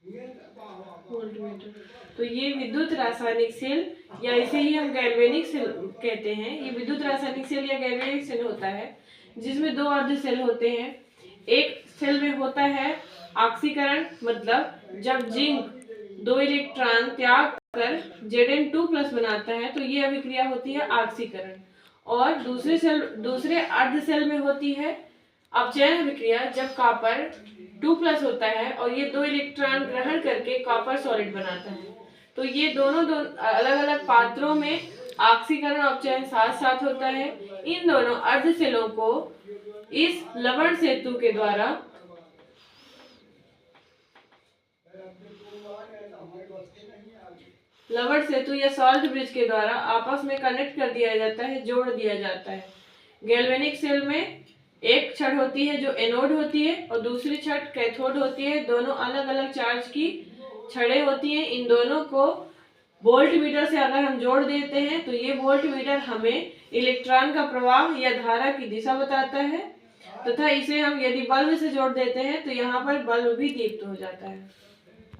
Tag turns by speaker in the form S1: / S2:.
S1: Voltmeter. तो ये विद्युत रासायनिक सेल या इसे ही हम गैल्वेनिक सेल कहते हैं। ये विद्युत रासायनिक सेल या गैल्वेनिक सेल होता है जिसमें दो अर्ध सेल होते हैं। एक सेल में होता है ऑक्सीकरण, मतलब जब जिंक दो इलेक्ट्रॉन त्याग कर Zn2+ बनाता है तो ये अभिक्रिया होती है ऑक्सीकरण। और दूसरे अर्ध सेल में होती है अपचयन अभिक्रिया, जब कॉपर 2+ होता है और ये दो इलेक्ट्रॉन ग्रहण करके कॉपर सॉलिड बनाता है। तो ये दोनों अलग अलग पात्रों में ऑक्सीकरण और अपचयन साथ साथ होता है। इन दोनों अर्ध सेलों को इस लवण सेतु के द्वारा लवण सेतु या सॉल्ट ब्रिज के द्वारा आपस में कनेक्ट कर दिया जाता है, जोड़ दिया जाता है। गैल्वेनिक सेल में एक छड़ होती है जो एनोड होती है और दूसरी छड़ कैथोड होती है। दोनों अलग अलग चार्ज की छड़ें होती हैं। इन दोनों को वोल्ट मीटर से अगर हम जोड़ देते हैं तो ये वोल्ट मीटर हमें इलेक्ट्रॉन का प्रवाह या धारा की दिशा बताता है, तथा इसे हम यदि बल्ब से जोड़ देते हैं तो यहाँ पर बल्ब भी दीप्त हो जाता है।